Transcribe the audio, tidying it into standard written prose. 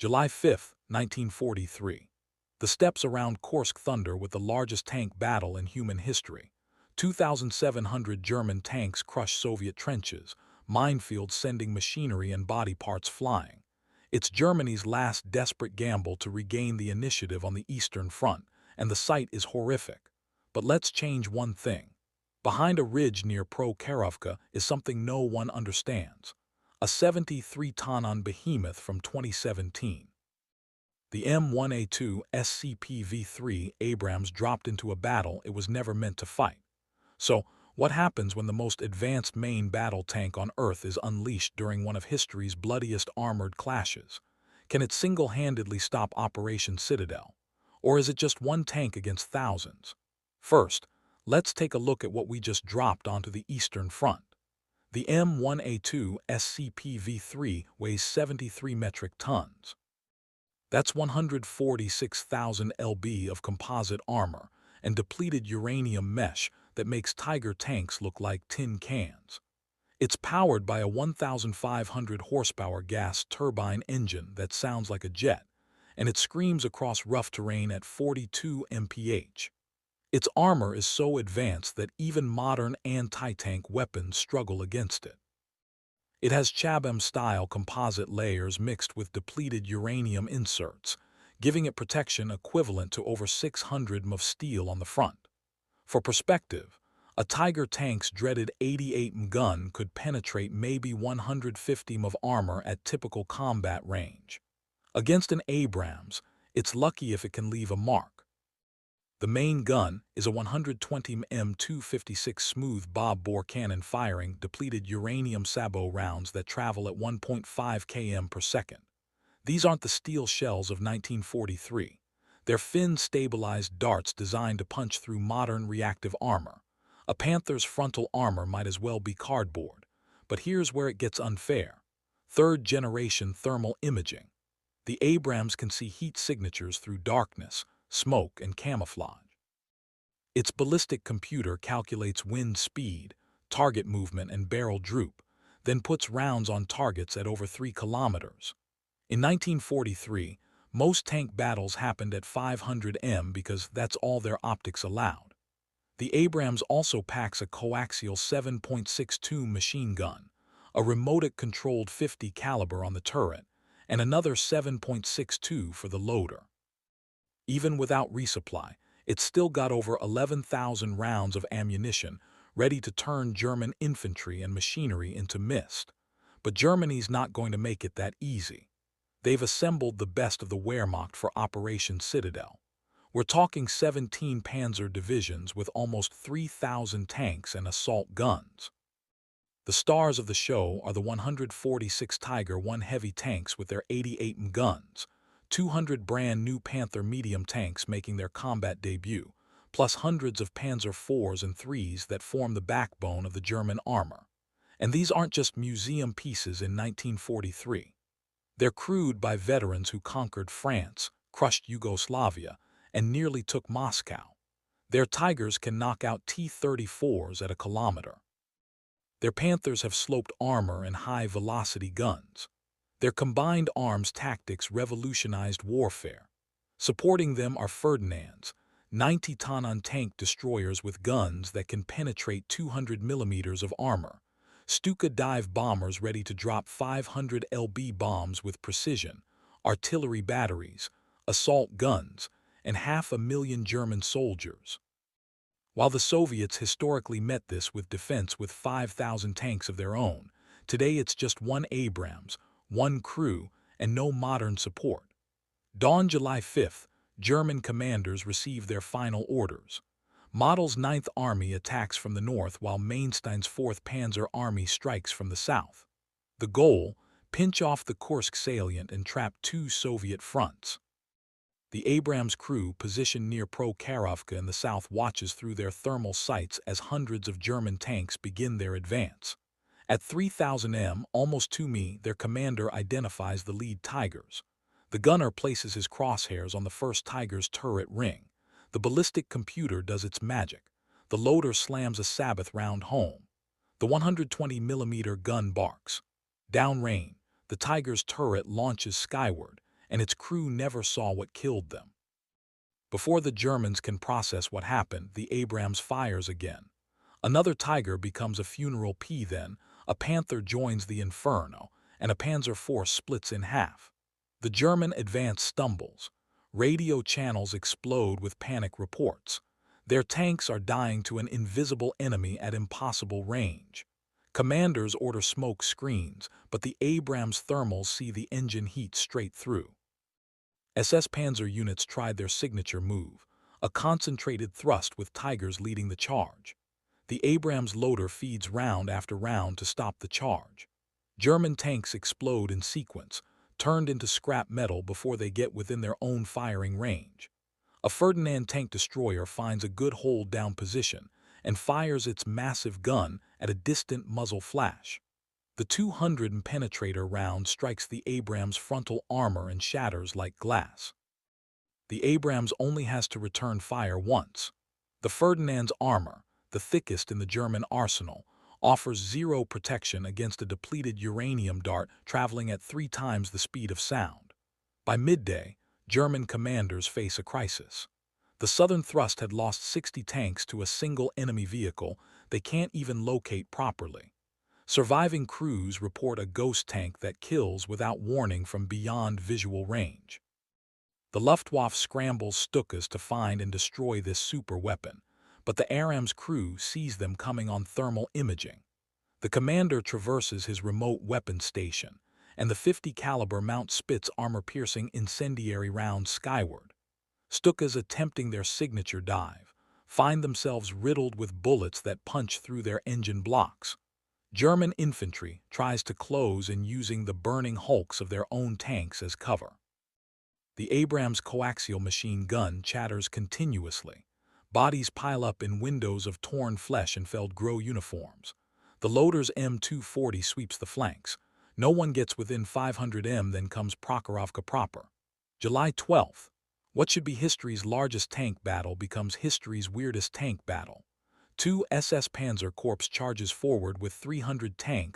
July 5, 1943. The steppes around Kursk thunder with the largest tank battle in human history. 2,700 German tanks crush Soviet trenches, minefields sending machinery and body parts flying. It's Germany's last desperate gamble to regain the initiative on the Eastern Front, and the sight is horrific. But let's change one thing. Behind a ridge near Prokhorovka is something no one understands. A 73-ton behemoth from 2017. The M1A2 SCP-V3 Abrams dropped into a battle it was never meant to fight. So, what happens when the most advanced main battle tank on Earth is unleashed during one of history's bloodiest armored clashes? Can it single-handedly stop Operation Citadel? Or is it just one tank against thousands? First, let's take a look at what we just dropped onto the Eastern Front. The M1A2 SCP-V3 weighs 73 metric tons. That's 146,000 lb of composite armor and depleted uranium mesh that makes Tiger tanks look like tin cans. It's powered by a 1,500 horsepower gas turbine engine that sounds like a jet, and it screams across rough terrain at 42 mph. Its armor is so advanced that even modern anti-tank weapons struggle against it. It has Chabam-style composite layers mixed with depleted uranium inserts, giving it protection equivalent to over 600 mm of steel on the front. For perspective, a Tiger tank's dreaded 88 mm gun could penetrate maybe 150 mm of armor at typical combat range. Against an Abrams, it's lucky if it can leave a mark. The main gun is a 120 mm 256 smooth bob-bore cannon firing depleted uranium sabot rounds that travel at 1.5 km per second. These aren't the steel shells of 1943. They're fin-stabilized darts designed to punch through modern reactive armor. A Panther's frontal armor might as well be cardboard. But here's where it gets unfair. Third-generation thermal imaging. The Abrams can see heat signatures through darkness, smoke, and camouflage. Its ballistic computer calculates wind speed, target movement, and barrel droop, then puts rounds on targets at over 3 kilometers. In 1943, most tank battles happened at 500 m because that's all their optics allowed. The Abrams also packs a coaxial 7.62 machine gun, a remote-controlled 50 caliber on the turret, and another 7.62 for the loader. Even without resupply, it's still got over 11,000 rounds of ammunition ready to turn German infantry and machinery into mist. But Germany's not going to make it that easy. They've assembled the best of the Wehrmacht for Operation Citadel. We're talking 17 panzer divisions with almost 3,000 tanks and assault guns. The stars of the show are the 146 Tiger I heavy tanks with their 88 mm guns, 200 brand-new Panther medium tanks making their combat debut, plus hundreds of Panzer IVs and IIIs that form the backbone of the German armor. And these aren't just museum pieces in 1943. They're crewed by veterans who conquered France, crushed Yugoslavia, and nearly took Moscow. Their Tigers can knock out T-34s at a kilometer. Their Panthers have sloped armor and high-velocity guns. Their combined arms tactics revolutionized warfare. Supporting them are Ferdinands, 90-ton tank destroyers with guns that can penetrate 200 millimeters of armor, Stuka dive bombers ready to drop 500 lb bombs with precision, artillery batteries, assault guns, and 500,000 German soldiers. While the Soviets historically met this with defense with 5,000 tanks of their own, today it's just one Abrams, one crew, and no modern support. Dawn July 5th, German commanders receive their final orders. Model's 9th Army attacks from the north while Manstein's 4th Panzer Army strikes from the south. The goal: pinch off the Kursk salient and trap 2 Soviet fronts. The Abrams crew positioned near Prokhorovka in the south watches through their thermal sights as hundreds of German tanks begin their advance. At 3,000 m, almost to me, their commander identifies the lead Tigers. The gunner places his crosshairs on the first Tiger's turret ring. The ballistic computer does its magic. The loader slams a Sabbath round home. The 120mm gun barks. Downrange, the Tiger's turret launches skyward, and its crew never saw what killed them. Before the Germans can process what happened, the Abrams fires again. Another Tiger becomes a funeral P then, a Panther joins the Inferno, and a Panzer force splits in half. The German advance stumbles. Radio channels explode with panic reports. Their tanks are dying to an invisible enemy at impossible range. Commanders order smoke screens, but the Abrams thermals see the engine heat straight through. SS Panzer units tried their signature move, a concentrated thrust with Tigers leading the charge. The Abrams loader feeds round after round to stop the charge. German tanks explode in sequence, turned into scrap metal before they get within their own firing range. A Ferdinand tank destroyer finds a good hold-down position and fires its massive gun at a distant muzzle flash. The 200 penetrator round strikes the Abrams frontal armor and shatters like glass. The Abrams only has to return fire once. The Ferdinand's armor, the thickest in the German arsenal, offers zero protection against a depleted uranium dart traveling at 3 times the speed of sound. By midday, German commanders face a crisis. The Southern Thrust had lost 60 tanks to a single enemy vehicle they can't even locate properly. Surviving crews report a ghost tank that kills without warning from beyond visual range. The Luftwaffe scrambles Stukas to find and destroy this super weapon, but the Abrams crew sees them coming on thermal imaging. The commander traverses his remote weapons station, and the 50 caliber Mount Spitz armor-piercing incendiary rounds skyward. Stukas attempting their signature dive find themselves riddled with bullets that punch through their engine blocks. German infantry tries to close in using the burning hulks of their own tanks as cover. The Abrams coaxial machine gun chatters continuously. Bodies pile up in windows of torn flesh and Feldgrau uniforms. The loader's M240 sweeps the flanks. No one gets within 500 m, then comes Prokhorovka proper. July 12th. What should be history's largest tank battle becomes history's weirdest tank battle. 2 SS Panzer Corps charges forward with 300 tanks